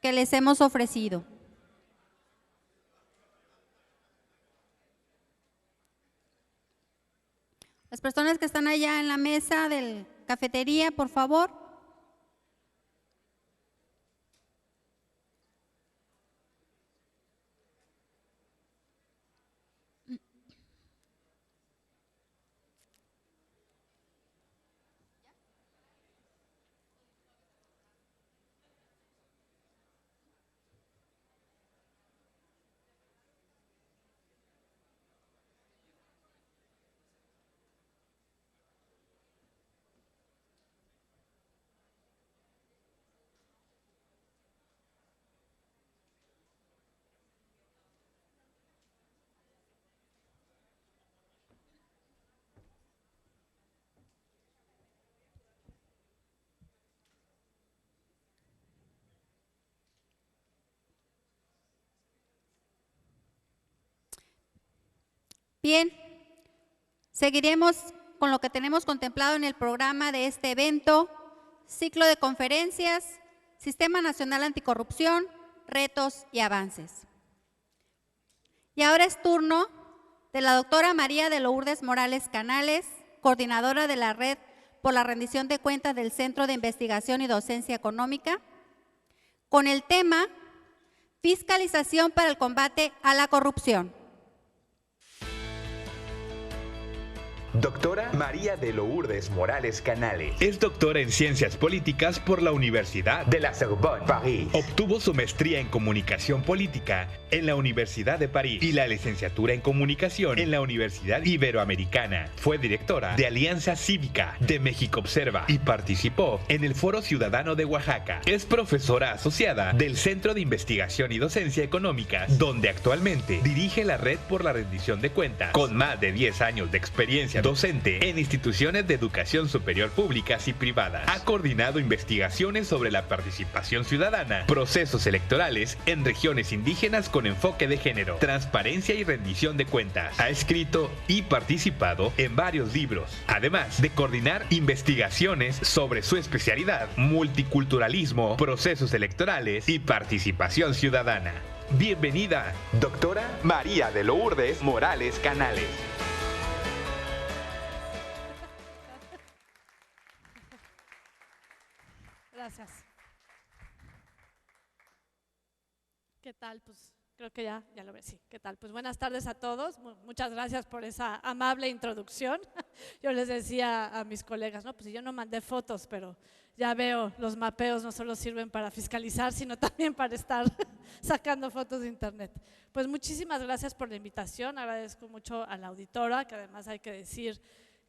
que les hemos ofrecido. Las personas que están allá en la mesa de la cafetería, por favor. Bien, seguiremos con lo que tenemos contemplado en el programa de este evento, ciclo de conferencias, Sistema Nacional Anticorrupción, retos y avances. Y ahora es turno de la doctora María de Lourdes Morales Canales, coordinadora de la Red por la Rendición de Cuentas del Centro de Investigación y Docencia Económica, con el tema Fiscalización para el combate a la corrupción. Doctora María de Lourdes Morales Canales. Es doctora en Ciencias Políticas por la Universidad de la Sorbonne, París. Obtuvo su maestría en Comunicación Política en la Universidad de París y la licenciatura en Comunicación en la Universidad Iberoamericana. Fue directora de Alianza Cívica de México Observa y participó en el Foro Ciudadano de Oaxaca. Es profesora asociada del Centro de Investigación y Docencia Económica, donde actualmente dirige la Red por la Rendición de Cuentas, con más de 10 años de experiencia docente en instituciones de educación superior públicas y privadas. Ha coordinado investigaciones sobre la participación ciudadana, procesos electorales en regiones indígenas con enfoque de género, transparencia y rendición de cuentas. Ha escrito y participado en varios libros, además de coordinar investigaciones sobre su especialidad, multiculturalismo, procesos electorales y participación ciudadana. Bienvenida, doctora María de Lourdes Morales Canales. Gracias. ¿Qué tal? Pues creo que ya lo ves, sí. ¿Qué tal? Pues buenas tardes a todos. Muchas gracias por esa amable introducción. Yo les decía a mis colegas, no, pues yo no mandé fotos, pero ya veo, los mapeos no solo sirven para fiscalizar, sino también para estar sacando fotos de internet. Pues muchísimas gracias por la invitación. Agradezco mucho a la auditora, que además hay que decir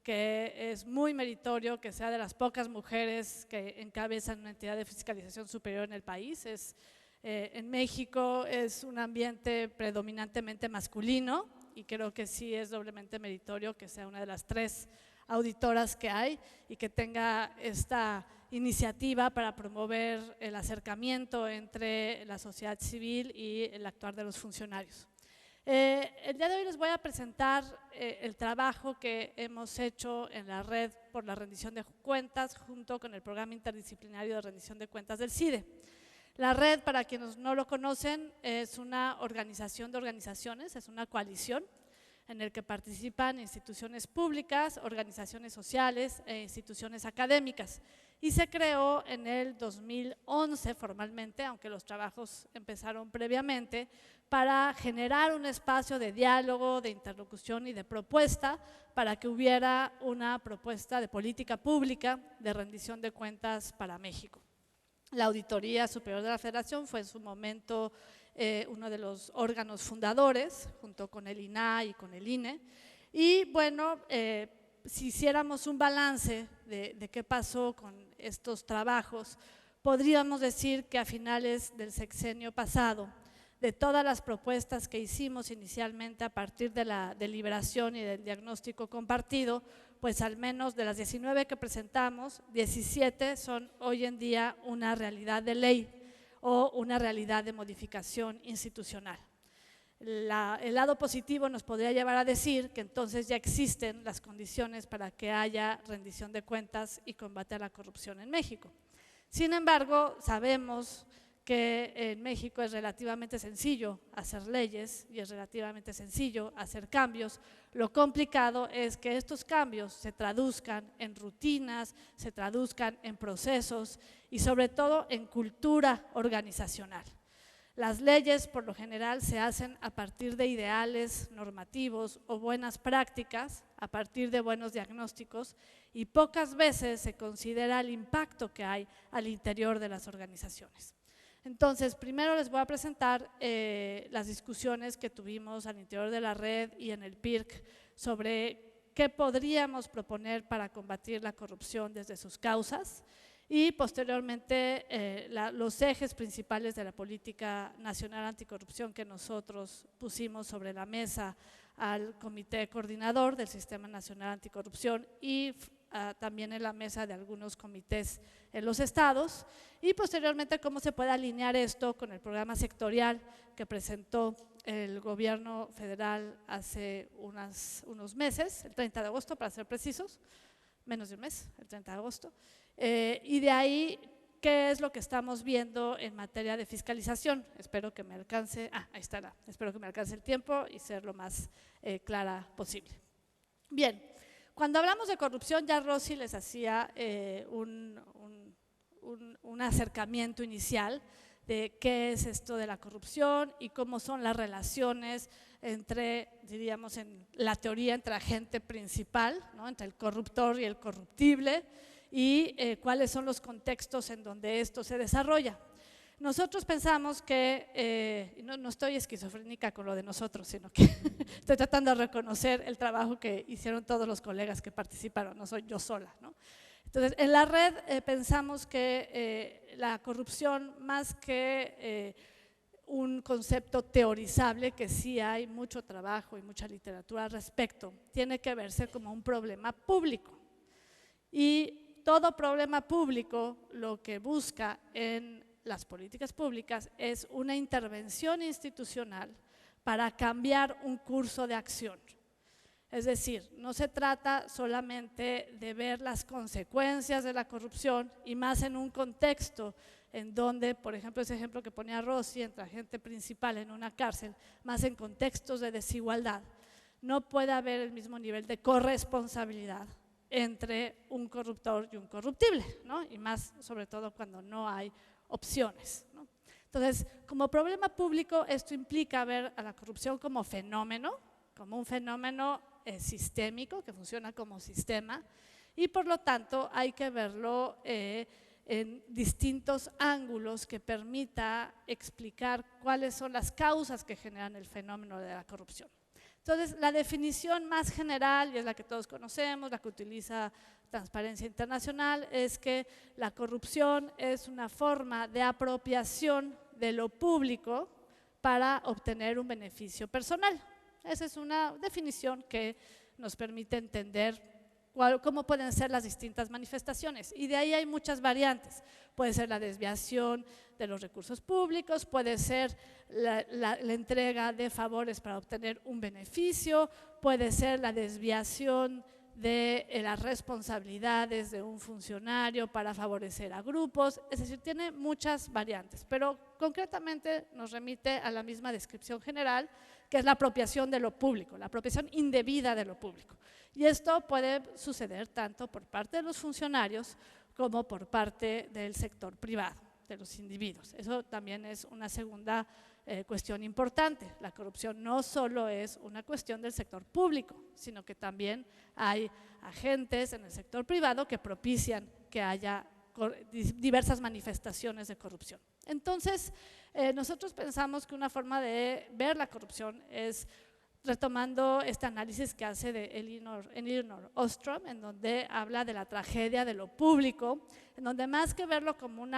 que es muy meritorio que sea de las pocas mujeres que encabezan una entidad de fiscalización superior en el país. En México es un ambiente predominantemente masculino y creo que sí es doblemente meritorio que sea una de las 3 auditoras que hay y que tenga esta iniciativa para promover el acercamiento entre la sociedad civil y el actuar de los funcionarios. El día de hoy les voy a presentar el trabajo que hemos hecho en la Red por la Rendición de Cuentas junto con el Programa Interdisciplinario de Rendición de Cuentas del CIDE. La Red, para quienes no lo conocen, es una organización de organizaciones, es una coalición en el que participan instituciones públicas, organizaciones sociales e instituciones académicas. Y se creó en el 2011 formalmente, aunque los trabajos empezaron previamente, para generar un espacio de diálogo, de interlocución y de propuesta para que hubiera una propuesta de política pública de rendición de cuentas para México. La Auditoría Superior de la Federación fue en su momento uno de los órganos fundadores, junto con el INAH y con el INE. Y bueno, si hiciéramos un balance de qué pasó con estos trabajos, podríamos decir que a finales del sexenio pasado, de todas las propuestas que hicimos inicialmente a partir de la deliberación y del diagnóstico compartido, pues al menos de las 19 que presentamos, 17 son hoy en día una realidad de ley o una realidad de modificación institucional. El lado positivo nos podría llevar a decir que entonces ya existen las condiciones para que haya rendición de cuentas y combate a la corrupción en México. Sin embargo, sabemos que en México es relativamente sencillo hacer leyes y es relativamente sencillo hacer cambios. Lo complicado es que estos cambios se traduzcan en rutinas, se traduzcan en procesos y sobre todo en cultura organizacional. Las leyes por lo general se hacen a partir de ideales normativos o buenas prácticas, a partir de buenos diagnósticos, y pocas veces se considera el impacto que hay al interior de las organizaciones. Entonces, primero les voy a presentar las discusiones que tuvimos al interior de la red y en el PIRC sobre qué podríamos proponer para combatir la corrupción desde sus causas y posteriormente los ejes principales de la política nacional anticorrupción que nosotros pusimos sobre la mesa al Comité Coordinador del Sistema Nacional Anticorrupción y también en la mesa de algunos comités en los estados, y posteriormente cómo se puede alinear esto con el programa sectorial que presentó el gobierno federal hace unos meses, el 30 de agosto para ser precisos, menos de un mes, el 30 de agosto, y de ahí qué es lo que estamos viendo en materia de fiscalización. Espero que me alcance, ahí está, espero que me alcance el tiempo y ser lo más clara posible. Bien. Cuando hablamos de corrupción, ya Rosy les hacía un acercamiento inicial de qué es esto de la corrupción y cómo son las relaciones entre, diríamos en la teoría, entre agente principal, ¿no? Entre el corruptor y el corruptible, y cuáles son los contextos en donde esto se desarrolla. Nosotros pensamos que, no estoy esquizofrénica con lo de nosotros, sino que estoy tratando de reconocer el trabajo que hicieron todos los colegas que participaron, no soy yo sola, ¿no? Entonces, en la red pensamos que la corrupción, más que un concepto teorizable, que sí hay mucho trabajo y mucha literatura al respecto, tiene que verse como un problema público. Y todo problema público lo que busca en las políticas públicas es una intervención institucional para cambiar un curso de acción. Es decir, no se trata solamente de ver las consecuencias de la corrupción y más en un contexto en donde, por ejemplo, ese ejemplo que ponía Rosy, entre agente principal en una cárcel, más en contextos de desigualdad, no puede haber el mismo nivel de corresponsabilidad entre un corruptor y un corruptible, ¿no? Y más sobre todo cuando no hay opciones, ¿no? Entonces, como problema público, esto implica ver a la corrupción como un fenómeno sistémico que funciona como sistema, y por lo tanto hay que verlo en distintos ángulos que permita explicar cuáles son las causas que generan el fenómeno de la corrupción. Entonces, la definición más general, y es la que todos conocemos, la que utiliza Transparencia Internacional, es que la corrupción es una forma de apropiación de lo público para obtener un beneficio personal. Esa es una definición que nos permite entender cómo pueden ser las distintas manifestaciones, y de ahí hay muchas variantes. Puede ser la desviación de los recursos públicos, puede ser la entrega de favores para obtener un beneficio, puede ser la desviación de las responsabilidades de un funcionario para favorecer a grupos, es decir, tiene muchas variantes, pero concretamente nos remite a la misma descripción general, que es la apropiación de lo público, la apropiación indebida de lo público. Y esto puede suceder tanto por parte de los funcionarios como por parte del sector privado, de los individuos. Eso también es una segunda cuestión importante. La corrupción no solo es una cuestión del sector público, sino que también hay agentes en el sector privado que propician que haya diversas manifestaciones de corrupción. Entonces, nosotros pensamos que una forma de ver la corrupción es retomando este análisis que hace de Elinor Ostrom, en donde habla de la tragedia de lo público, en donde más que verlo como un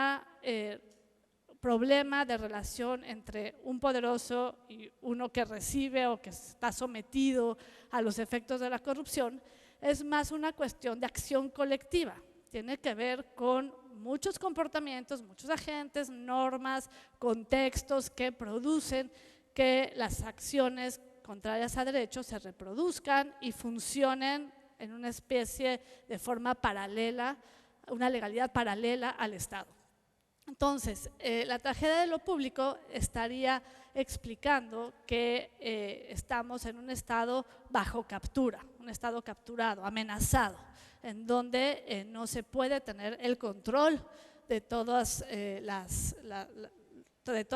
problema de relación entre un poderoso y uno que recibe o que está sometido a los efectos de la corrupción, es más una cuestión de acción colectiva. Tiene que ver con muchos comportamientos, muchos agentes, normas, contextos que producen que las acciones contrarias a derechos se reproduzcan y funcionen en una especie de forma paralela, una legalidad paralela al Estado. Entonces, la tragedia de lo público estaría explicando que estamos en un estado bajo captura, un estado capturado, amenazado, en donde no se puede tener el control de todas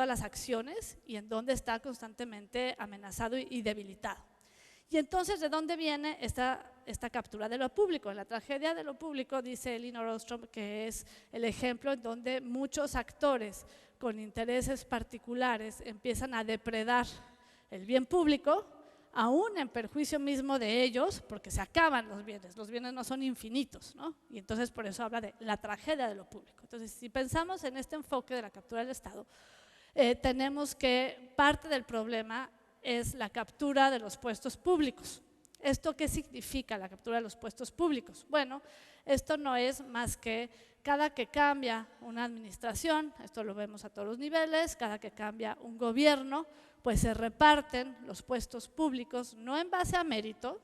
las acciones y en donde está constantemente amenazado y debilitado. Y entonces, ¿de dónde viene esta captura de lo público? En la tragedia de lo público, dice Elinor Ostrom, que es el ejemplo en donde muchos actores con intereses particulares empiezan a depredar el bien público, aún en perjuicio mismo de ellos, porque se acaban los bienes no son infinitos, ¿no? Y entonces por eso habla de la tragedia de lo público. Entonces, si pensamos en este enfoque de la captura del Estado, tenemos que parte del problema es la captura de los puestos públicos. ¿Esto qué significa, la captura de los puestos públicos? Bueno, esto no es más que cada que cambia una administración, esto lo vemos a todos los niveles, cada que cambia un gobierno, pues se reparten los puestos públicos no en base a mérito,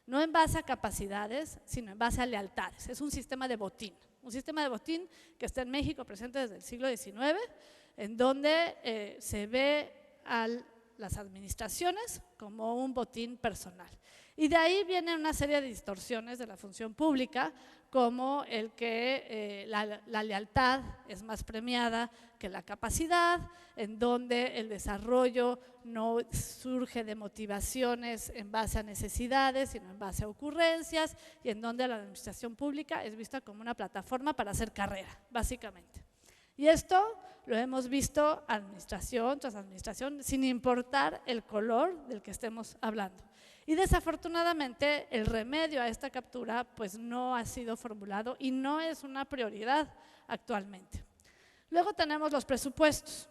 no en base a capacidades, sino en base a lealtades. Es un sistema de botín que está en México presente desde el siglo XIX, en donde se ve a las administraciones como un botín personal. Y de ahí viene una serie de distorsiones de la función pública, como el que la lealtad es más premiada que la capacidad, en donde el desarrollo no surge de motivaciones en base a necesidades, sino en base a ocurrencias, y en donde la administración pública es vista como una plataforma para hacer carrera, básicamente. Y esto lo hemos visto administración tras administración, sin importar el color del que estemos hablando. Y desafortunadamente el remedio a esta captura pues no ha sido formulado y no es una prioridad actualmente. Luego tenemos los presupuestos,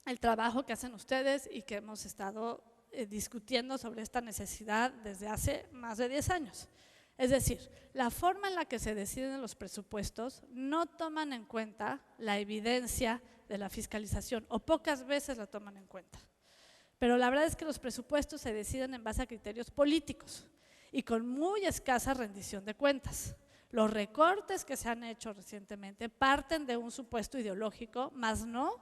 el trabajo que hacen ustedes y que hemos estado discutiendo sobre esta necesidad desde hace más de 10 años. Es decir, la forma en la que se deciden los presupuestos no toman en cuenta la evidencia de la fiscalización, o pocas veces la toman en cuenta. Pero la verdad es que los presupuestos se deciden en base a criterios políticos y con muy escasa rendición de cuentas. Los recortes que se han hecho recientemente parten de un supuesto ideológico, más no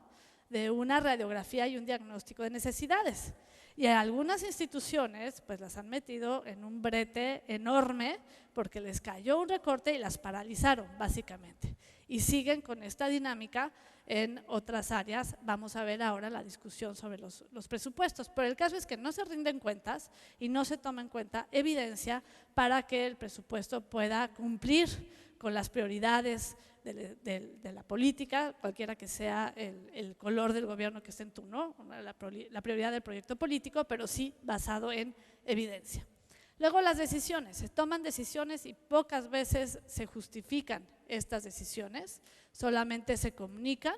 de una radiografía y un diagnóstico de necesidades. Y algunas instituciones pues las han metido en un brete enorme porque les cayó un recorte y las paralizaron básicamente. Y siguen con esta dinámica en otras áreas. Vamos a ver ahora la discusión sobre los presupuestos. Pero el caso es que no se rinden cuentas y no se toma en cuenta evidencia para que el presupuesto pueda cumplir con las prioridades de la política, cualquiera que sea el color del gobierno que esté en turno, la prioridad del proyecto político, pero sí basado en evidencia. Luego las decisiones, se toman decisiones y pocas veces se justifican estas decisiones, solamente se comunican,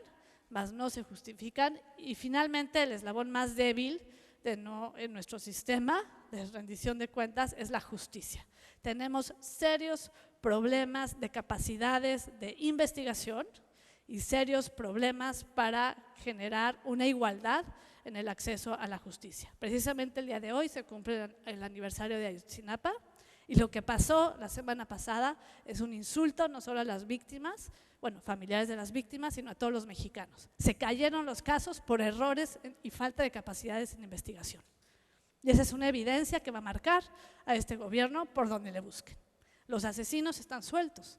mas no se justifican, y finalmente el eslabón más débil en nuestro sistema de rendición de cuentas es la justicia. Tenemos serios problemas de capacidades de investigación y serios problemas para generar una igualdad en el acceso a la justicia. Precisamente el día de hoy se cumple el aniversario de Ayotzinapa y lo que pasó la semana pasada es un insulto no solo a las víctimas, bueno, familiares de las víctimas, sino a todos los mexicanos. Se cayeron los casos por errores y falta de capacidades en investigación. Y esa es una evidencia que va a marcar a este gobierno por donde le busquen. Los asesinos están sueltos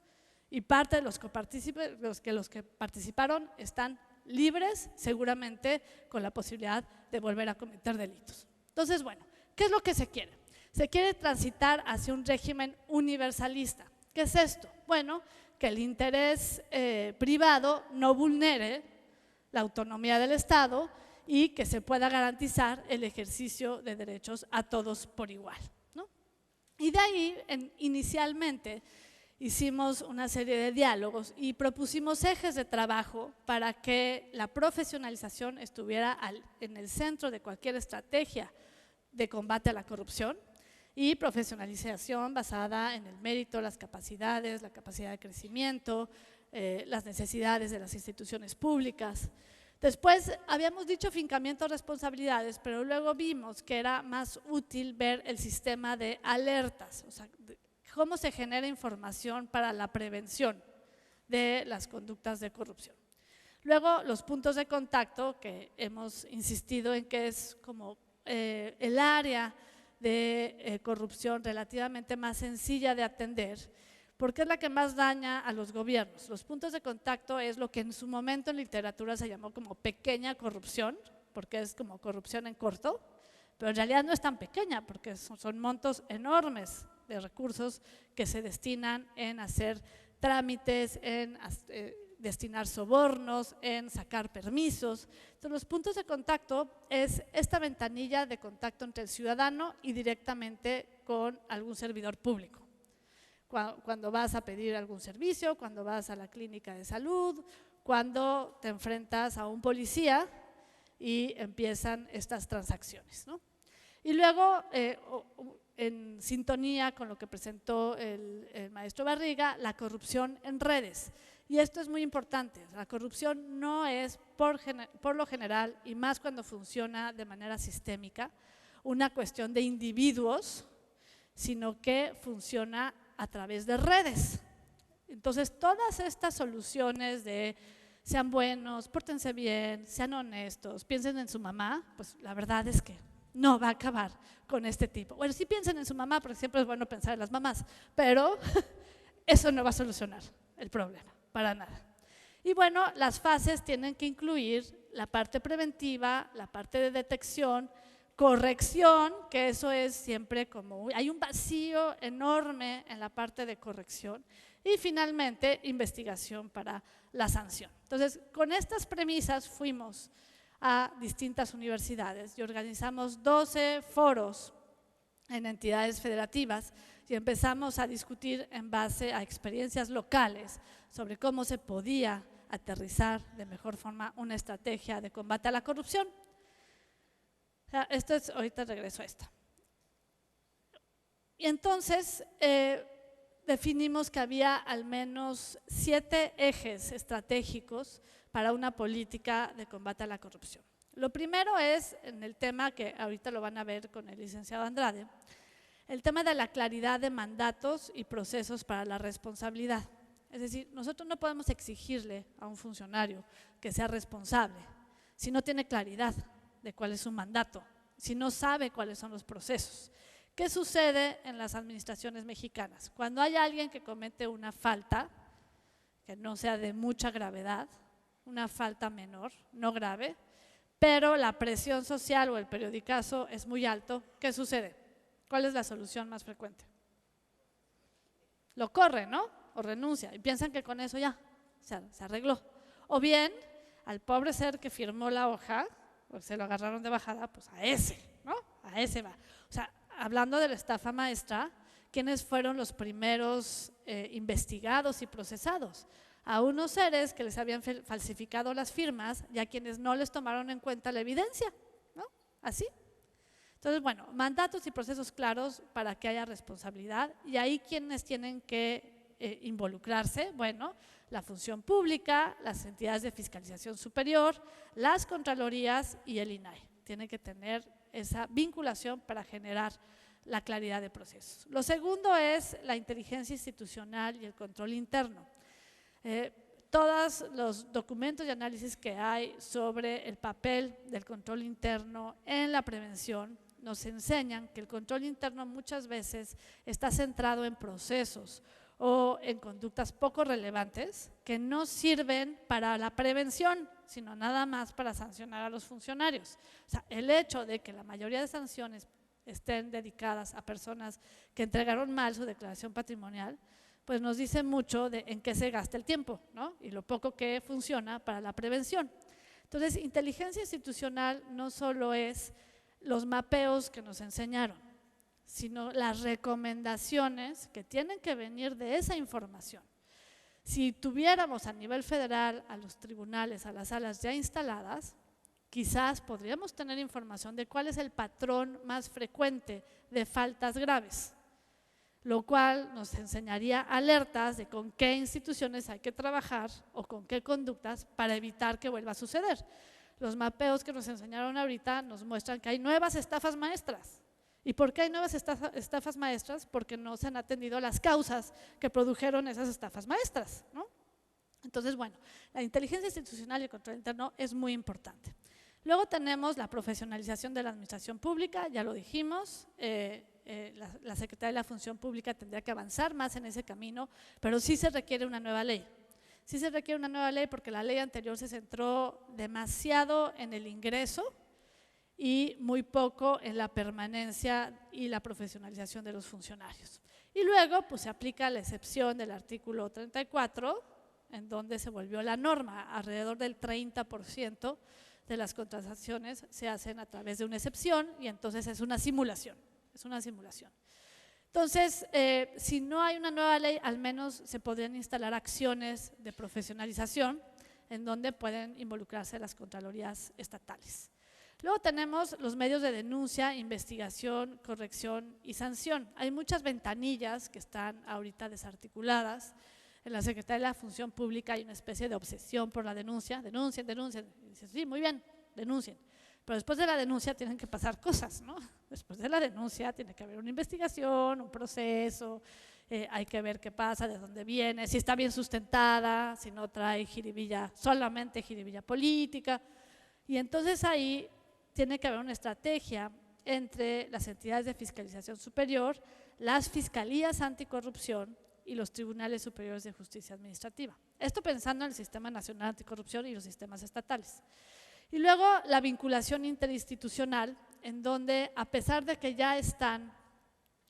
y parte de los que participaron están libres, seguramente con la posibilidad de volver a cometer delitos. Entonces, bueno, ¿qué es lo que se quiere? Se quiere transitar hacia un régimen universalista. ¿Qué es esto? Bueno, que el interés privado no vulnere la autonomía del Estado y que se pueda garantizar el ejercicio de derechos a todos por igual, ¿no? Y de ahí, inicialmente, hicimos una serie de diálogos y propusimos ejes de trabajo para que la profesionalización estuviera en el centro de cualquier estrategia de combate a la corrupción, y profesionalización basada en el mérito, las capacidades, la capacidad de crecimiento, las necesidades de las instituciones públicas. Después habíamos dicho fincamiento de responsabilidades, pero luego vimos que era más útil ver el sistema de alertas, o sea, cómo se genera información para la prevención de las conductas de corrupción. Luego, los puntos de contacto, que hemos insistido en que es como el área de corrupción relativamente más sencilla de atender, porque es la que más daña a los gobiernos. Los puntos de contacto es lo que en su momento en literatura se llamó como pequeña corrupción, porque es como corrupción en corto, pero en realidad no es tan pequeña, porque son montos enormes de recursos que se destinan en hacer trámites, en destinar sobornos, en sacar permisos. Entonces, los puntos de contacto es esta ventanilla de contacto entre el ciudadano y directamente con algún servidor público. Cuando vas a pedir algún servicio, cuando vas a la clínica de salud, cuando te enfrentas a un policía y empiezan estas transacciones, ¿no? Y luego, en sintonía con lo que presentó el maestro Barriga, la corrupción en redes. Y esto es muy importante, la corrupción no es por lo general, y más cuando funciona de manera sistémica, una cuestión de individuos, sino que funciona a través de redes. Entonces, todas estas soluciones de sean buenos, pórtense bien, sean honestos, piensen en su mamá, pues la verdad es que no va a acabar con este tipo. Bueno, sí piensen en su mamá, porque siempre es bueno pensar en las mamás, pero eso no va a solucionar el problema, para nada. Y bueno, las fases tienen que incluir la parte preventiva, la parte de detección, corrección, que eso es siempre como, hay un vacío enorme en la parte de corrección, y finalmente investigación para la sanción. Entonces, con estas premisas fuimos a distintas universidades y organizamos 12 foros en entidades federativas y empezamos a discutir en base a experiencias locales sobre cómo se podía aterrizar de mejor forma una estrategia de combate a la corrupción. Esto es, ahorita regreso a esta. Y entonces definimos que había al menos 7 ejes estratégicos para una política de combate a la corrupción. Lo primero es, en el tema que ahorita lo van a ver con el licenciado Andrade, el tema de la claridad de mandatos y procesos para la responsabilidad. Es decir, nosotros no podemos exigirle a un funcionario que sea responsable si no tiene claridad de cuál es su mandato, si no sabe cuáles son los procesos. ¿Qué sucede en las administraciones mexicanas? Cuando hay alguien que comete una falta, que no sea de mucha gravedad, una falta menor, no grave, pero la presión social o el periodicazo es muy alto, ¿qué sucede? ¿Cuál es la solución más frecuente? Lo corre, ¿no? O renuncia y piensan que con eso ya se arregló. O bien, al pobre ser que firmó la hoja, pues se lo agarraron de bajada, pues a ese, ¿no? A ese va. O sea, hablando de la estafa maestra, ¿quiénes fueron los primeros investigados y procesados? A unos seres que les habían falsificado las firmas y a quienes no les tomaron en cuenta la evidencia, ¿no? Así. Entonces, bueno, mandatos y procesos claros para que haya responsabilidad, y ahí quienes tienen que involucrarse, bueno, la función pública, las entidades de fiscalización superior, las contralorías y el INAI. Tienen que tener esa vinculación para generar la claridad de procesos. Lo segundo es la inteligencia institucional y el control interno. Todos los documentos y análisis que hay sobre el papel del control interno en la prevención nos enseñan que el control interno muchas veces está centrado en procesos o en conductas poco relevantes que no sirven para la prevención, sino nada más para sancionar a los funcionarios. O sea, el hecho de que la mayoría de sanciones estén dedicadas a personas que entregaron mal su declaración patrimonial, pues nos dice mucho de en qué se gasta el tiempo, ¿no? Y lo poco que funciona para la prevención. Entonces, inteligencia institucional no solo es los mapeos que nos enseñaron, sino las recomendaciones que tienen que venir de esa información. Si tuviéramos a nivel federal a los tribunales, a las salas ya instaladas, quizás podríamos tener información de cuál es el patrón más frecuente de faltas graves, lo cual nos enseñaría alertas de con qué instituciones hay que trabajar o con qué conductas para evitar que vuelva a suceder. Los mapeos que nos enseñaron ahorita nos muestran que hay nuevas estafas maestras. ¿Y por qué hay nuevas estafas maestras? Porque no se han atendido las causas que produjeron esas estafas maestras, ¿no? Entonces, bueno, la inteligencia institucional y el control interno es muy importante. Luego tenemos la profesionalización de la administración pública, ya lo dijimos, la Secretaría de la Función Pública tendría que avanzar más en ese camino, pero sí se requiere una nueva ley. Sí se requiere una nueva ley porque la ley anterior se centró demasiado en el ingreso y muy poco en la permanencia y la profesionalización de los funcionarios. Y luego pues, se aplica la excepción del artículo 34, en donde se volvió la norma, alrededor del 30% de las contrataciones se hacen a través de una excepción y entonces es una simulación, Entonces, si no hay una nueva ley, al menos se podrían instalar acciones de profesionalización en donde pueden involucrarse las contralorías estatales. Luego tenemos los medios de denuncia, investigación, corrección y sanción. Hay muchas ventanillas que están ahorita desarticuladas. En la Secretaría de la Función Pública hay una especie de obsesión por la denuncia. Denuncien, denuncien. Y dices, sí, muy bien, denuncien. Pero después de la denuncia tienen que pasar cosas, ¿no? Después de la denuncia tiene que haber una investigación, un proceso, hay que ver qué pasa, de dónde viene, si está bien sustentada, si no trae jiribilla, solamente jiribilla política. Y entonces ahí tiene que haber una estrategia entre las entidades de fiscalización superior, las fiscalías anticorrupción y los tribunales superiores de justicia administrativa. Esto pensando en el Sistema Nacional Anticorrupción y los sistemas estatales. Y luego la vinculación interinstitucional, en donde a pesar de que ya están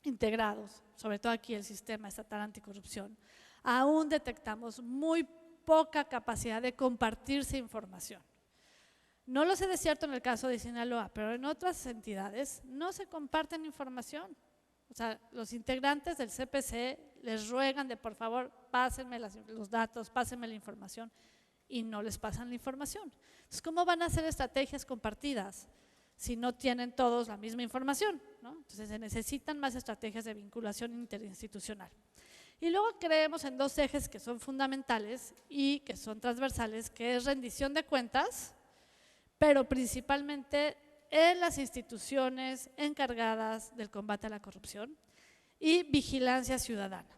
integrados, sobre todo aquí el Sistema Estatal Anticorrupción, aún detectamos muy poca capacidad de compartirse información. No lo sé de cierto en el caso de Sinaloa, pero en otras entidades no se comparten información. O sea, los integrantes del CPC les ruegan de por favor, pásenme los datos, pásenme la información y no les pasan la información. Entonces, ¿cómo van a hacer estrategias compartidas si no tienen todos la misma información, ¿no? Entonces, se necesitan más estrategias de vinculación interinstitucional. Y luego creemos en dos ejes que son fundamentales y que son transversales, que es rendición de cuentas, pero principalmente en las instituciones encargadas del combate a la corrupción y vigilancia ciudadana.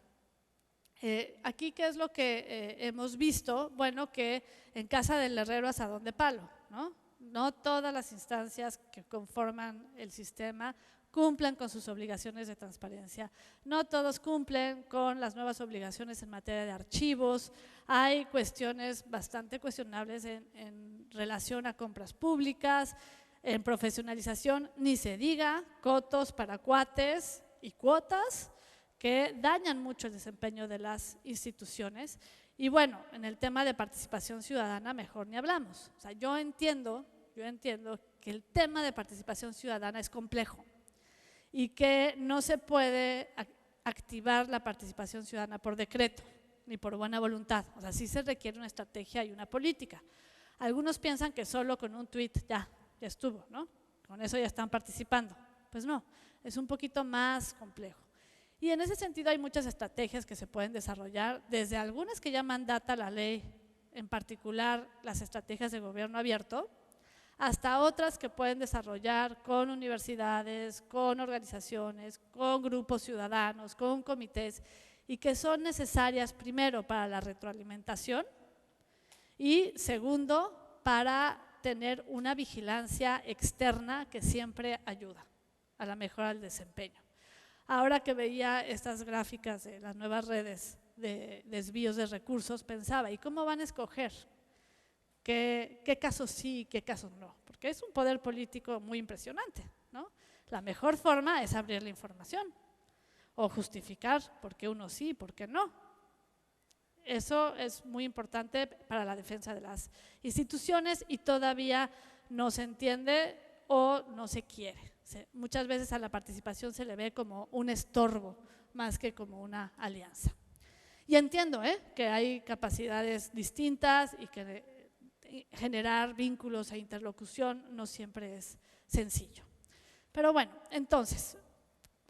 Aquí, ¿qué es lo que hemos visto? Bueno, que en casa del herrero asadón de palo, ¿no? No todas las instancias que conforman el sistema cumplen con sus obligaciones de transparencia, no todos cumplen con las nuevas obligaciones en materia de archivos, hay cuestiones bastante cuestionables en relación a compras públicas, en profesionalización, ni se diga, cotos para cuates y cuotas que dañan mucho el desempeño de las instituciones. Y bueno, en el tema de participación ciudadana mejor ni hablamos. O sea, yo entiendo que el tema de participación ciudadana es complejo y que no se puede activar la participación ciudadana por decreto ni por buena voluntad. O sea, sí se requiere una estrategia y una política. Algunos piensan que solo con un tuit ya estuvo, ¿no? Con eso ya están participando. Pues no, es un poquito más complejo. Y en ese sentido hay muchas estrategias que se pueden desarrollar, desde algunas que ya mandata la ley, en particular las estrategias de gobierno abierto, hasta otras que pueden desarrollar con universidades, con organizaciones, con grupos ciudadanos, con comités, y que son necesarias primero para la retroalimentación y segundo para tener una vigilancia externa que siempre ayuda a la mejora del desempeño. Ahora que veía estas gráficas de las nuevas redes de desvíos de recursos, pensaba, ¿y cómo van a escoger qué casos sí y qué casos no? Porque es un poder político muy impresionante, ¿no? La mejor forma es abrir la información o justificar por qué uno sí y por qué no. Eso es muy importante para la defensa de las instituciones y todavía no se entiende o no se quiere. Muchas veces a la participación se le ve como un estorbo más que como una alianza. Y entiendo que hay capacidades distintas y que generar vínculos e interlocución no siempre es sencillo. Pero bueno, entonces,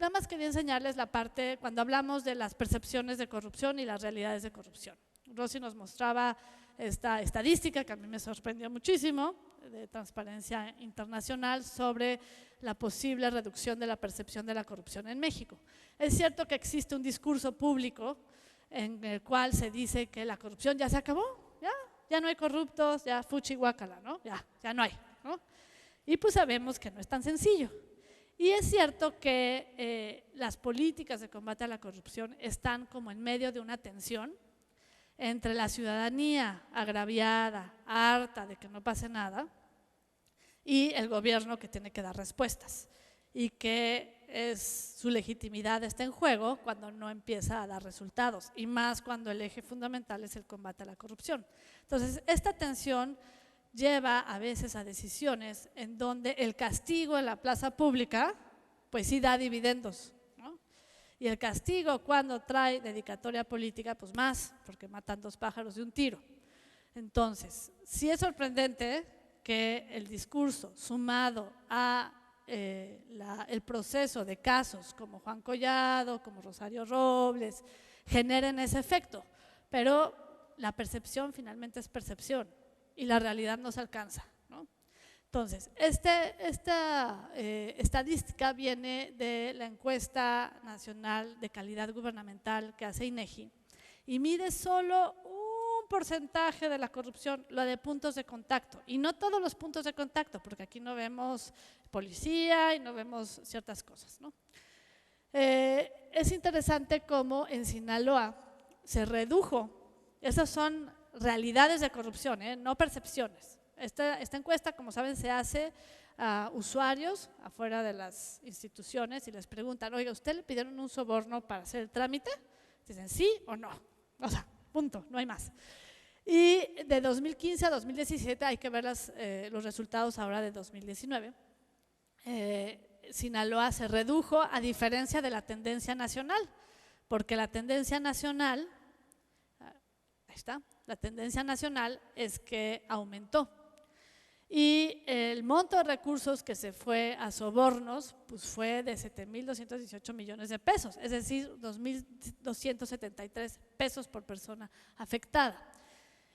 nada más quería enseñarles la parte cuando hablamos de las percepciones de corrupción y las realidades de corrupción. Rosy nos mostraba esta estadística que a mí me sorprendió muchísimo, de Transparencia Internacional, sobre la posible reducción de la percepción de la corrupción en México. Es cierto que existe un discurso público en el cual se dice que la corrupción ya se acabó, ya no hay corruptos, ya fuchi guácala, ¿no? Ya no hay, ¿no? Y pues sabemos que no es tan sencillo. Y es cierto que las políticas de combate a la corrupción están como en medio de una tensión entre la ciudadanía agraviada, harta de que no pase nada, y el gobierno que tiene que dar respuestas y que su legitimidad está en juego cuando no empieza a dar resultados, y más cuando el eje fundamental es el combate a la corrupción. Entonces, esta tensión lleva a veces a decisiones en donde el castigo en la plaza pública pues sí da dividendos, ¿no? Y el castigo cuando trae dedicatoria política pues más, porque matan 2 pájaros de un tiro. Entonces, sí es sorprendente que el discurso sumado a el proceso de casos como Juan Collado, como Rosario Robles, generen ese efecto, pero la percepción finalmente es percepción y la realidad no se alcanza, ¿no? Entonces, esta estadística viene de la encuesta nacional de calidad gubernamental que hace INEGI y mide solo un porcentaje de la corrupción, lo de puntos de contacto, y no todos los puntos de contacto, porque aquí no vemos policía y no vemos ciertas cosas, ¿no? Es interesante cómo en Sinaloa se redujo, esas son realidades de corrupción, no percepciones. Esta encuesta, como saben, se hace a usuarios afuera de las instituciones y les preguntan, oiga, ¿usted le pidieron un soborno para hacer el trámite? Dicen sí o no, o sea, punto, no hay más. Y de 2015 a 2017 hay que ver los resultados ahora de 2019. Sinaloa se redujo a diferencia de la tendencia nacional, porque la tendencia nacional, ahí está, la tendencia nacional es que aumentó. Y el monto de recursos que se fue a sobornos pues fue de 7.218 millones de pesos, es decir, 2.273 pesos por persona afectada.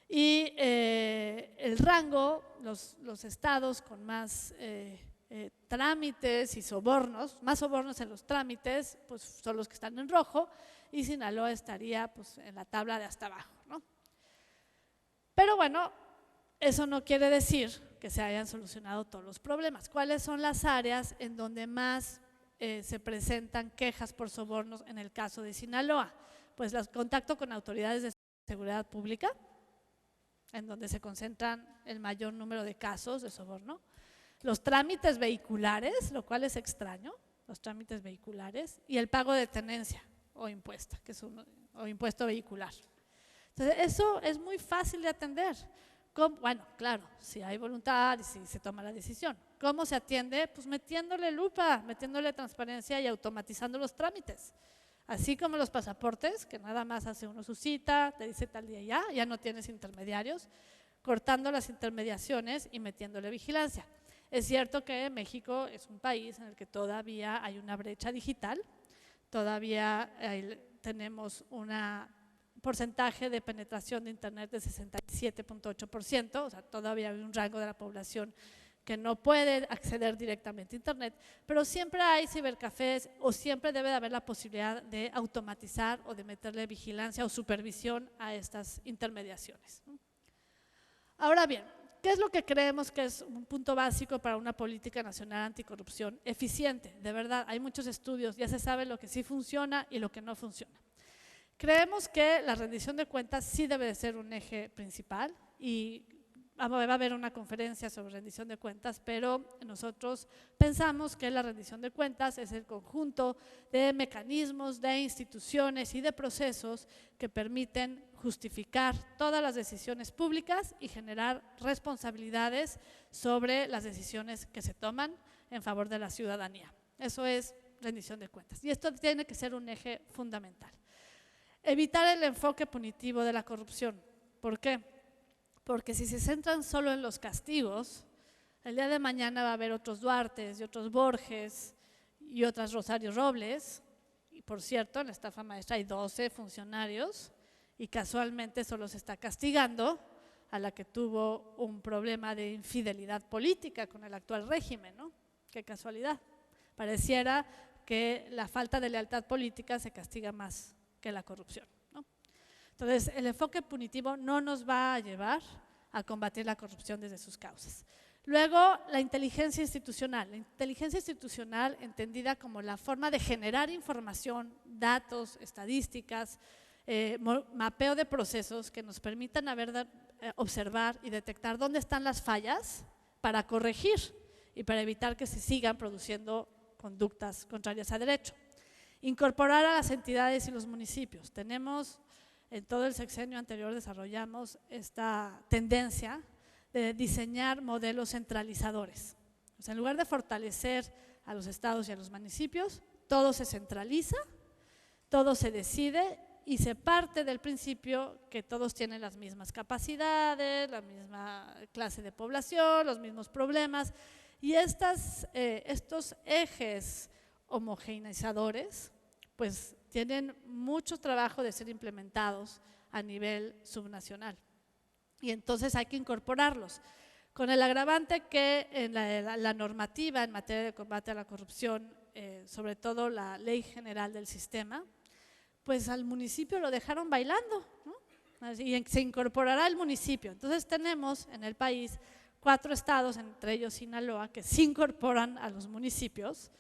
Y el rango, los estados con más trámites y sobornos, más sobornos en los trámites, pues son los que están en rojo, y Sinaloa estaría pues en la tabla de hasta abajo, ¿no? Pero bueno, eso no quiere decir que se hayan solucionado todos los problemas. ¿Cuáles son las áreas en donde más se presentan quejas por sobornos en el caso de Sinaloa? Pues el contacto con autoridades de seguridad pública, en donde se concentran el mayor número de casos de soborno. Los trámites vehiculares, lo cual es extraño, los trámites vehiculares, y el pago de tenencia o impuesto, o impuesto vehicular. Entonces, eso es muy fácil de atender. Bueno, claro, si hay voluntad y si se toma la decisión. ¿Cómo se atiende? Pues metiéndole lupa, metiéndole transparencia y automatizando los trámites. Así como los pasaportes, que nada más hace uno su cita, te dice tal día ya no tienes intermediarios, cortando las intermediaciones y metiéndole vigilancia. Es cierto que México es un país en el que todavía hay una brecha digital, todavía tenemos un porcentaje de penetración de Internet de 67.8%, o sea, todavía hay un rango de la población que no puede acceder directamente a Internet, pero siempre hay cibercafés o siempre debe de haber la posibilidad de automatizar o de meterle vigilancia o supervisión a estas intermediaciones. Ahora bien, ¿qué es lo que creemos que es un punto básico para una política nacional anticorrupción eficiente? De verdad, hay muchos estudios, ya se sabe lo que sí funciona y lo que no funciona. Creemos que la rendición de cuentas sí debe de ser un eje principal y va a haber una conferencia sobre rendición de cuentas, pero nosotros pensamos que la rendición de cuentas es el conjunto de mecanismos, de instituciones y de procesos que permiten justificar todas las decisiones públicas y generar responsabilidades sobre las decisiones que se toman en favor de la ciudadanía. Eso es rendición de cuentas y esto tiene que ser un eje fundamental. Evitar el enfoque punitivo de la corrupción. ¿Por qué? Porque si se centran solo en los castigos, el día de mañana va a haber otros Duartes y otros Borges y otras Rosario Robles. Y por cierto, en la estafa maestra hay 12 funcionarios y casualmente solo se está castigando a la que tuvo un problema de infidelidad política con el actual régimen, ¿no? Qué casualidad. Pareciera que la falta de lealtad política se castiga más que la corrupción, ¿no? Entonces, el enfoque punitivo no nos va a llevar a combatir la corrupción desde sus causas. Luego, la inteligencia institucional. La inteligencia institucional entendida como la forma de generar información, datos, estadísticas, mapeo de procesos que nos permitan observar y detectar dónde están las fallas para corregir y para evitar que se sigan produciendo conductas contrarias a derecho. Incorporar a las entidades y los municipios. Tenemos, en todo el sexenio anterior desarrollamos esta tendencia de diseñar modelos centralizadores. O sea, en lugar de fortalecer a los estados y a los municipios, todo se centraliza, todo se decide y se parte del principio que todos tienen las mismas capacidades, la misma clase de población, los mismos problemas, y estos ejes homogeneizadores pues tienen mucho trabajo de ser implementados a nivel subnacional. Y entonces hay que incorporarlos, con el agravante que en la normativa en materia de combate a la corrupción, sobre todo la Ley General del Sistema, pues al municipio lo dejaron bailando, ¿no? Y se incorporará el municipio. Entonces tenemos en el país 4 estados, entre ellos Sinaloa, que se incorporan a los municipios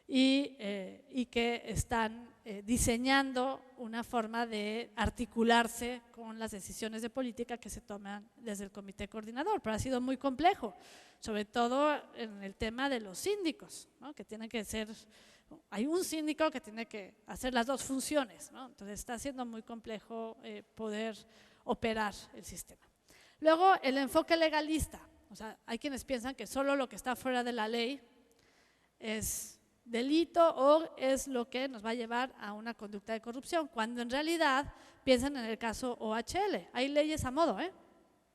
y que están diseñando una forma de articularse con las decisiones de política que se toman desde el comité coordinador, pero ha sido muy complejo, sobre todo en el tema de los síndicos, ¿no? Que tienen que ser, hay un síndico que tiene que hacer las 2 funciones, ¿no? Entonces está siendo muy complejo poder operar el sistema. Luego, el enfoque legalista, o sea, hay quienes piensan que solo lo que está fuera de la ley es delito o es lo que nos va a llevar a una conducta de corrupción, cuando en realidad piensan en el caso OHL, hay leyes a modo,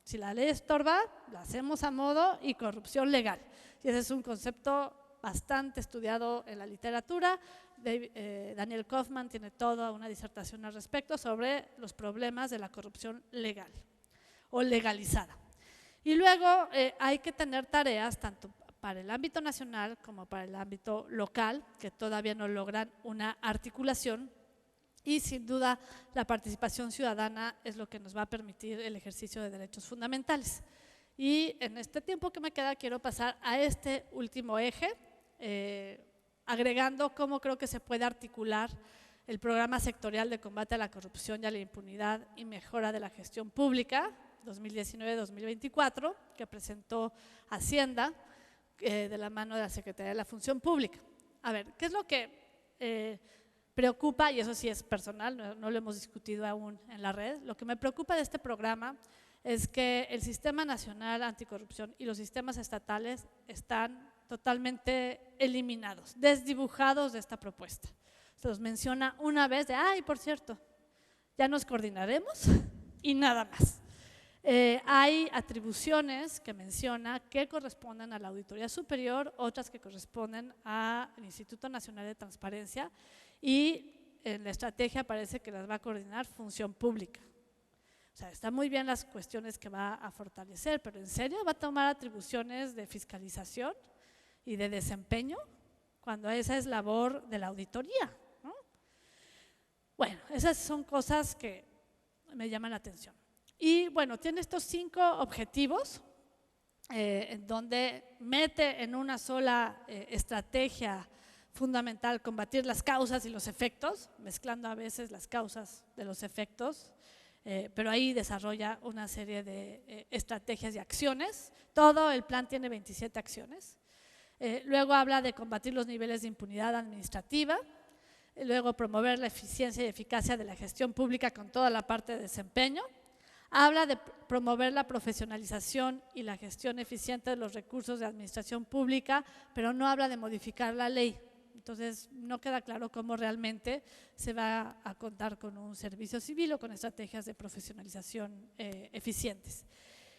si la ley estorba, la hacemos a modo y corrupción legal. Y ese es un concepto bastante estudiado en la literatura. Daniel Kaufman tiene toda una disertación al respecto sobre los problemas de la corrupción legal o legalizada. Y luego hay que tener tareas tanto para el ámbito nacional como para el ámbito local, que todavía no logran una articulación, y sin duda la participación ciudadana es lo que nos va a permitir el ejercicio de derechos fundamentales. Y en este tiempo que me queda quiero pasar a este último eje, agregando cómo creo que se puede articular el programa sectorial de combate a la corrupción y a la impunidad y mejora de la gestión pública 2019-2024, que presentó Hacienda, de la mano de la Secretaría de la Función Pública. A ver, ¿qué es lo que preocupa? Y eso sí es personal, no lo hemos discutido aún en la red. Lo que me preocupa de este programa es que el Sistema Nacional Anticorrupción y los sistemas estatales están totalmente eliminados, desdibujados de esta propuesta. Se los menciona una vez de, ay, por cierto, ya nos coordinaremos y nada más. Hay atribuciones que menciona que corresponden a la Auditoría Superior, otras que corresponden al Instituto Nacional de Transparencia, y en la estrategia parece que las va a coordinar Función Pública. O sea, están muy bien las cuestiones que va a fortalecer, pero ¿en serio va a tomar atribuciones de fiscalización y de desempeño cuando esa es labor de la auditoría, ¿no? Bueno, esas son cosas que me llaman la atención. Y bueno, tiene estos 5 objetivos en donde mete en una sola estrategia fundamental combatir las causas y los efectos, mezclando a veces las causas de los efectos, pero ahí desarrolla una serie de estrategias y acciones. Todo el plan tiene 27 acciones. Luego habla de combatir los niveles de impunidad administrativa, luego promover la eficiencia y eficacia de la gestión pública con toda la parte de desempeño. Habla de promover la profesionalización y la gestión eficiente de los recursos de administración pública, pero no habla de modificar la ley. Entonces, no queda claro cómo realmente se va a contar con un servicio civil o con estrategias de profesionalización eficientes.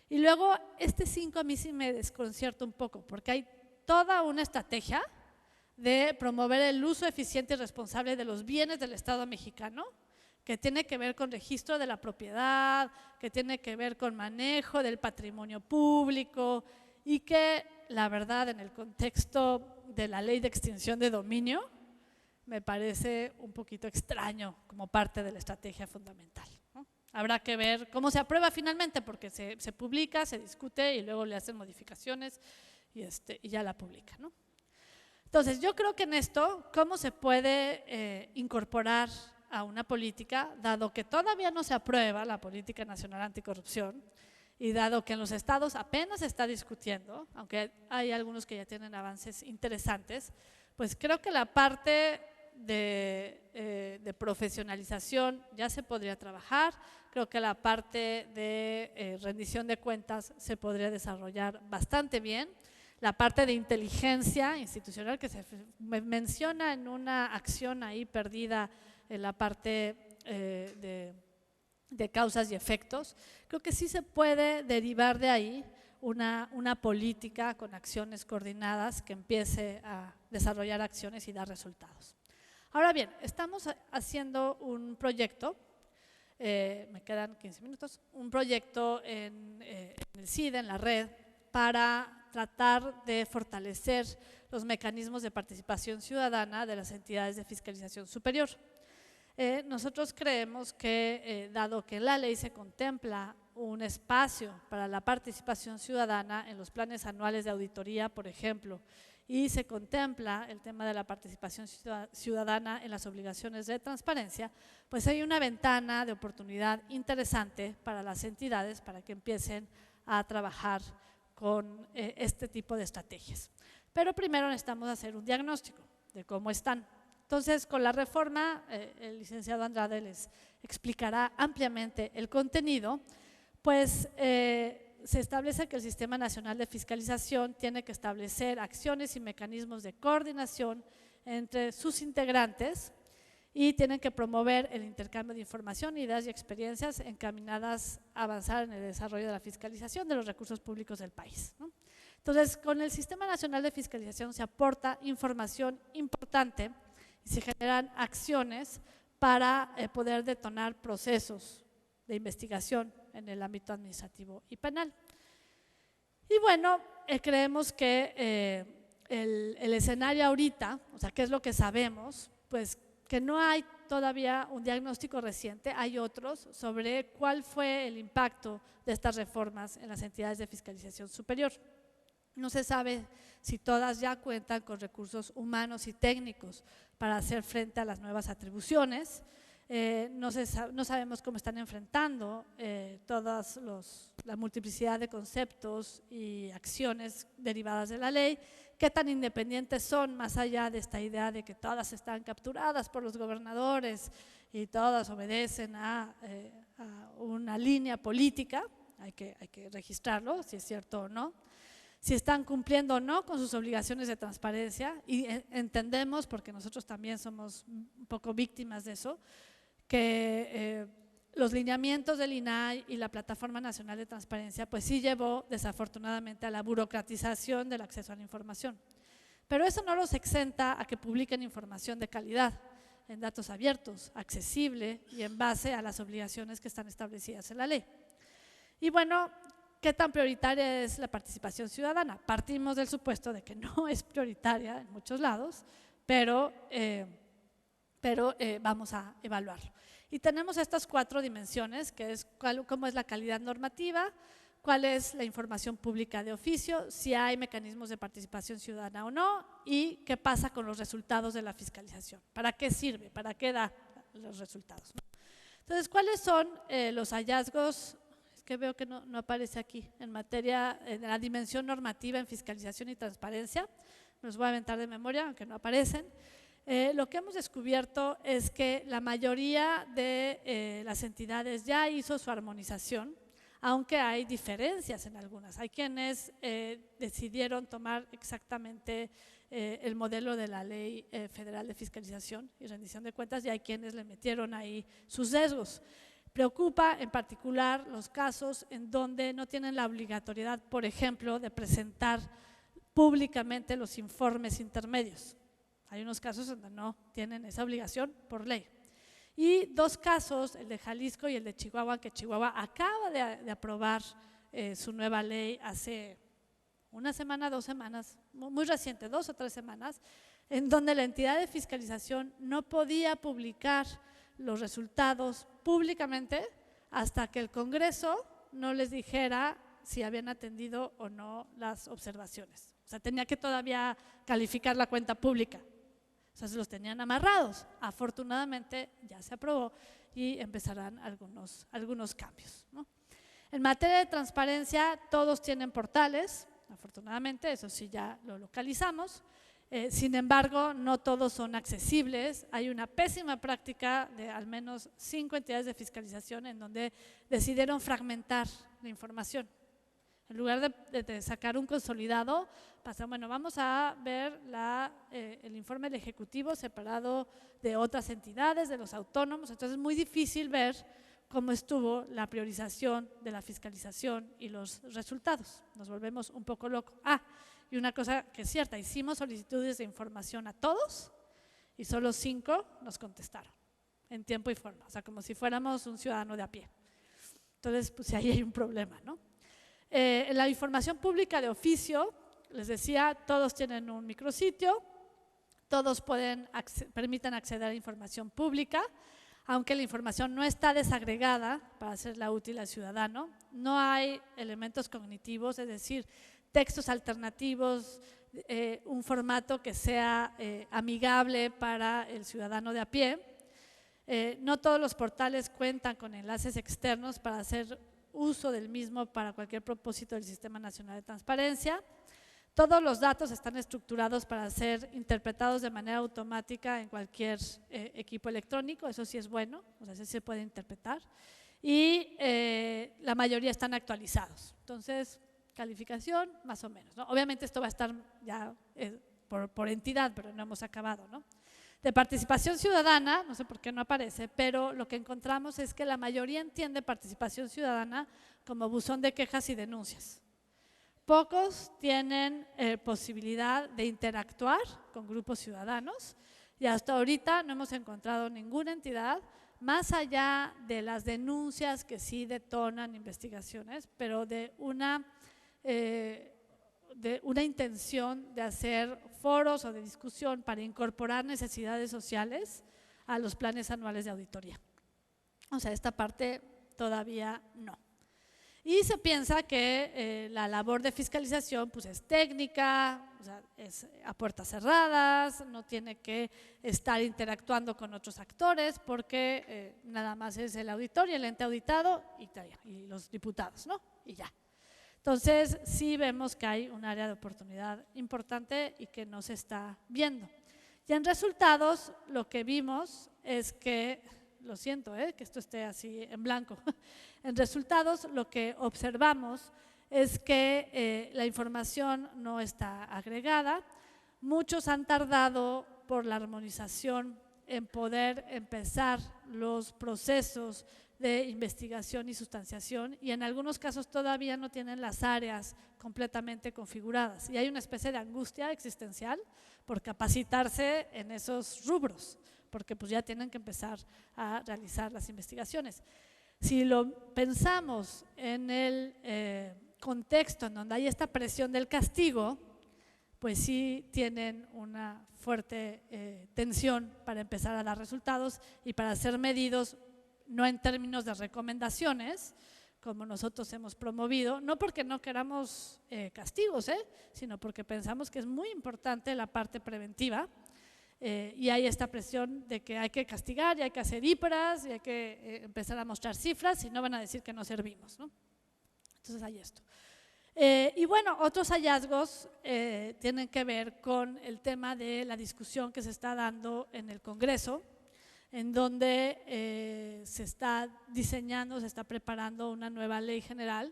Y luego, este 5 a mí sí me desconcierta un poco, porque hay toda una estrategia de promover el uso eficiente y responsable de los bienes del Estado mexicano, que tiene que ver con registro de la propiedad, que tiene que ver con manejo del patrimonio público y que, la verdad, en el contexto de la ley de extinción de dominio, me parece un poquito extraño como parte de la estrategia fundamental, ¿no? Habrá que ver cómo se aprueba finalmente, porque se publica, se discute y luego le hacen modificaciones y ya la publican, ¿no? Entonces, yo creo que en esto, ¿cómo se puede incorporar a una política, dado que todavía no se aprueba la Política Nacional Anticorrupción y dado que en los estados apenas se está discutiendo, aunque hay algunos que ya tienen avances interesantes, pues creo que la parte de profesionalización ya se podría trabajar, creo que la parte de rendición de cuentas se podría desarrollar bastante bien. La parte de inteligencia institucional que se menciona en una acción ahí perdida en la parte de causas y efectos, creo que sí se puede derivar de ahí una política con acciones coordinadas que empiece a desarrollar acciones y dar resultados. Ahora bien, estamos haciendo un proyecto, me quedan 15 minutos, un proyecto en el CIDE, en la red, para tratar de fortalecer los mecanismos de participación ciudadana de las entidades de fiscalización superior. Nosotros creemos que, dado que en la ley se contempla un espacio para la participación ciudadana en los planes anuales de auditoría, por ejemplo, y se contempla el tema de la participación ciudadana en las obligaciones de transparencia, pues hay una ventana de oportunidad interesante para las entidades para que empiecen a trabajar con este tipo de estrategias. Pero primero necesitamos hacer un diagnóstico de cómo están. Entonces, con la reforma, el licenciado Andrade les explicará ampliamente el contenido, pues se establece que el Sistema Nacional de Fiscalización tiene que establecer acciones y mecanismos de coordinación entre sus integrantes y tienen que promover el intercambio de información, ideas y experiencias encaminadas a avanzar en el desarrollo de la fiscalización de los recursos públicos del país, ¿no? Entonces, con el Sistema Nacional de Fiscalización se aporta información importante y se generan acciones para poder detonar procesos de investigación en el ámbito administrativo y penal. Y bueno, creemos que el escenario ahorita, o sea, ¿qué es lo que sabemos? Pues que no hay todavía un diagnóstico reciente, hay otros sobre cuál fue el impacto de estas reformas en las entidades de fiscalización superior. No se sabe si todas ya cuentan con recursos humanos y técnicos para hacer frente a las nuevas atribuciones. No sabemos cómo están enfrentando toda la multiplicidad de conceptos y acciones derivadas de la ley, qué tan independientes son más allá de esta idea de que todas están capturadas por los gobernadores y todas obedecen a una línea política, hay que registrarlo si es cierto o no. Si están cumpliendo o no con sus obligaciones de transparencia, y entendemos, porque nosotros también somos un poco víctimas de eso, que los lineamientos del INAI y la Plataforma Nacional de Transparencia pues sí llevó desafortunadamente a la burocratización del acceso a la información. Pero eso no los exenta a que publiquen información de calidad, en datos abiertos, accesible y en base a las obligaciones que están establecidas en la ley. Y bueno, ¿qué tan prioritaria es la participación ciudadana? Partimos del supuesto de que no es prioritaria en muchos lados, pero vamos a evaluarlo. Y tenemos estas 4 dimensiones, que es cómo es la calidad normativa, cuál es la información pública de oficio, si hay mecanismos de participación ciudadana o no, y qué pasa con los resultados de la fiscalización. ¿Para qué sirve? ¿Para qué da los resultados? Entonces, ¿cuáles son los hallazgos? Es que veo que no aparece aquí, en materia de la dimensión normativa en fiscalización y transparencia. Me los voy a aventar de memoria, aunque no aparecen. Lo que hemos descubierto es que la mayoría de las entidades ya hizo su armonización, aunque hay diferencias en algunas. Hay quienes decidieron tomar exactamente el modelo de la Ley Federal de Fiscalización y Rendición de Cuentas y hay quienes le metieron ahí sus sesgos. Preocupa en particular los casos en donde no tienen la obligatoriedad, por ejemplo, de presentar públicamente los informes intermedios. Hay unos casos donde no tienen esa obligación por ley. Y 2 casos, el de Jalisco y el de Chihuahua, que Chihuahua acaba de aprobar su nueva ley hace una semana, 2 semanas, muy reciente, 2 o 3 semanas, en donde la entidad de fiscalización no podía publicar los resultados públicamente hasta que el Congreso no les dijera si habían atendido o no las observaciones. O sea, tenía que todavía calificar la cuenta pública. O sea, se los tenían amarrados. Afortunadamente ya se aprobó y empezarán algunos cambios, ¿no? En materia de transparencia, todos tienen portales, afortunadamente, eso sí ya lo localizamos. Sin embargo, no todos son accesibles. Hay una pésima práctica de al menos 5 entidades de fiscalización en donde decidieron fragmentar la información. En lugar de sacar un consolidado, pasa, bueno, vamos a ver el informe del Ejecutivo separado de otras entidades, de los autónomos. Entonces es muy difícil ver cómo estuvo la priorización de la fiscalización y los resultados. Nos volvemos un poco locos. Y una cosa que es cierta, hicimos solicitudes de información a todos y solo 5 nos contestaron en tiempo y forma, o sea, como si fuéramos un ciudadano de a pie. Entonces, pues ahí hay un problema, ¿no? La información pública de oficio, les decía, todos tienen un micrositio, todos permiten acceder a información pública, aunque la información no está desagregada para hacerla útil al ciudadano. No hay elementos cognitivos, es decir, textos alternativos, un formato que sea amigable para el ciudadano de a pie. No todos los portales cuentan con enlaces externos para hacer uso del mismo para cualquier propósito del Sistema Nacional de Transparencia. Todos los datos están estructurados para ser interpretados de manera automática en cualquier equipo electrónico, eso sí es bueno, o sea, sí se puede interpretar. Y la mayoría están actualizados. Entonces, calificación, más o menos, ¿no? Obviamente esto va a estar ya por entidad, pero no hemos acabado, ¿no? De participación ciudadana, no sé por qué no aparece, pero lo que encontramos es que la mayoría entiende participación ciudadana como buzón de quejas y denuncias. Pocos tienen posibilidad de interactuar con grupos ciudadanos y hasta ahorita no hemos encontrado ninguna entidad, más allá de las denuncias que sí detonan investigaciones, pero de una intención de hacer foros o de discusión para incorporar necesidades sociales a los planes anuales de auditoría. O sea, esta parte todavía no. Y se piensa que la labor de fiscalización pues, es técnica, o sea, es a puertas cerradas, no tiene que estar interactuando con otros actores porque nada más es el auditor y el ente auditado y los diputados, ¿no? Y ya. Entonces, sí vemos que hay un área de oportunidad importante y que no se está viendo. Y en resultados, lo que vimos es que, lo siento, que esto esté así en blanco, en resultados lo que observamos es que la información no está agregada. Muchos han tardado por la armonización en poder empezar los procesos de investigación y sustanciación y en algunos casos todavía no tienen las áreas completamente configuradas y hay una especie de angustia existencial por capacitarse en esos rubros, porque pues ya tienen que empezar a realizar las investigaciones. Si lo pensamos en el contexto en donde hay esta presión del castigo, pues sí tienen una fuerte tensión para empezar a dar resultados y para ser medidos no en términos de recomendaciones, como nosotros hemos promovido, no porque no queramos castigos, sino porque pensamos que es muy importante la parte preventiva y hay esta presión de que hay que castigar y hay que hacer híperas y hay que empezar a mostrar cifras y no van a decir que no servimos, ¿no? Entonces hay esto. Y bueno, otros hallazgos tienen que ver con el tema de la discusión que se está dando en el Congreso, en donde se está diseñando, se está preparando una nueva ley general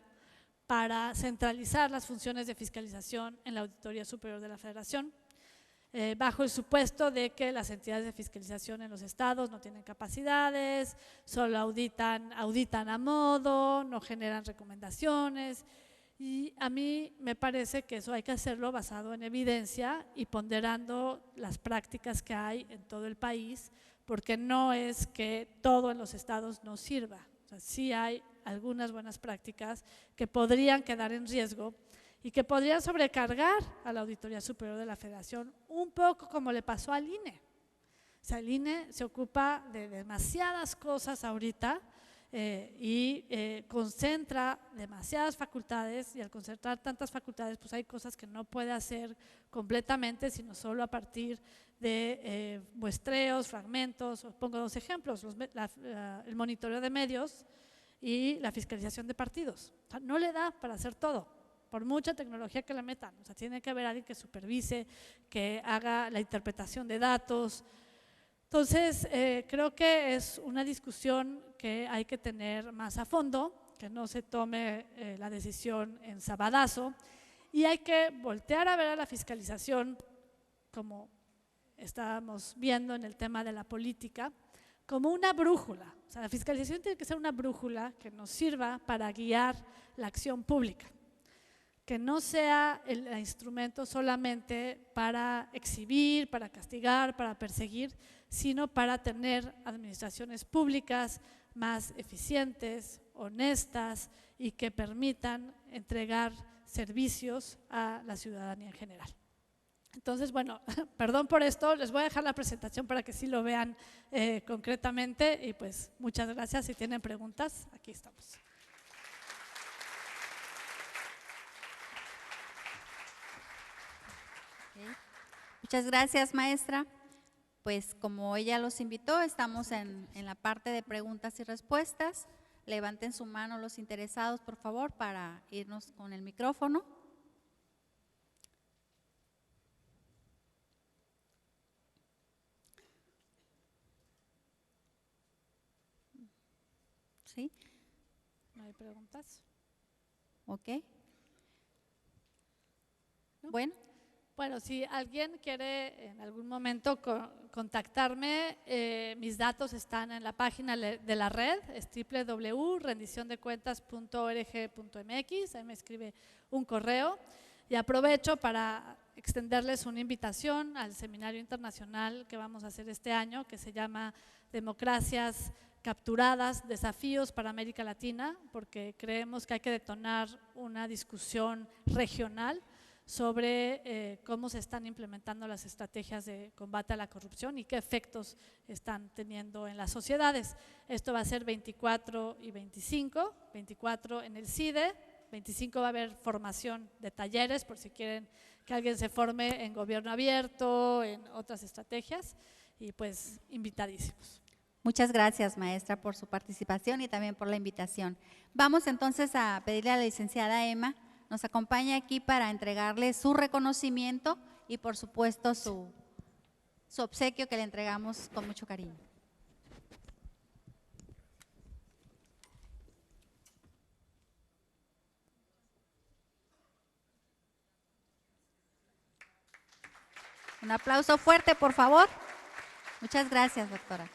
para centralizar las funciones de fiscalización en la Auditoría Superior de la Federación, bajo el supuesto de que las entidades de fiscalización en los estados no tienen capacidades, solo auditan a modo, no generan recomendaciones. Y a mí me parece que eso hay que hacerlo basado en evidencia y ponderando las prácticas que hay en todo el país, porque no es que todo en los estados no sirva. O sea, sí hay algunas buenas prácticas que podrían quedar en riesgo y que podrían sobrecargar a la Auditoría Superior de la Federación, un poco como le pasó al INE. O sea, el INE se ocupa de demasiadas cosas ahorita y concentra demasiadas facultades, y al concentrar tantas facultades pues hay cosas que no puede hacer completamente, sino solo a partir de muestreos, fragmentos. Os pongo dos ejemplos: el monitoreo de medios y la fiscalización de partidos. O sea, no le da para hacer todo, por mucha tecnología que le metan. O sea, tiene que haber alguien que supervise, que haga la interpretación de datos. Entonces, creo que es una discusión que hay que tener más a fondo, que no se tome la decisión en sabadazo, y hay que voltear a ver a la fiscalización, como estábamos viendo en el tema de la política, como una brújula. O sea, la fiscalización tiene que ser una brújula que nos sirva para guiar la acción pública, que no sea el instrumento solamente para exhibir, para castigar, para perseguir, sino para tener administraciones públicas más eficientes, honestas y que permitan entregar servicios a la ciudadanía en general. Entonces, bueno, perdón por esto, les voy a dejar la presentación para que sí lo vean concretamente, y pues muchas gracias. Si tienen preguntas, aquí estamos. Muchas gracias, maestra. Pues como ella los invitó, estamos en la parte de preguntas y respuestas. Levanten su mano los interesados, por favor, para irnos con el micrófono. ¿Sí? ¿No hay preguntas? Ok. ¿No? Bueno, si alguien quiere en algún momento contactarme, mis datos están en la página de la red, es www.rendiciondecuentas.org.mx, ahí me escribe un correo, y aprovecho para extenderles una invitación al seminario internacional que vamos a hacer este año, que se llama Democracias Capturadas, Desafíos para América Latina, porque creemos que hay que detonar una discusión regional sobre cómo se están implementando las estrategias de combate a la corrupción y qué efectos están teniendo en las sociedades. Esto va a ser 24 y 25, 24 en el CIDE, 25 va a haber formación de talleres por si quieren que alguien se forme en gobierno abierto, en otras estrategias, y pues invitadísimos. Muchas gracias, maestra, por su participación y también por la invitación. Vamos entonces a pedirle a la licenciada Emma nos acompaña aquí para entregarle su reconocimiento y, por supuesto, su obsequio que le entregamos con mucho cariño. Un aplauso fuerte, por favor. Muchas gracias, doctora.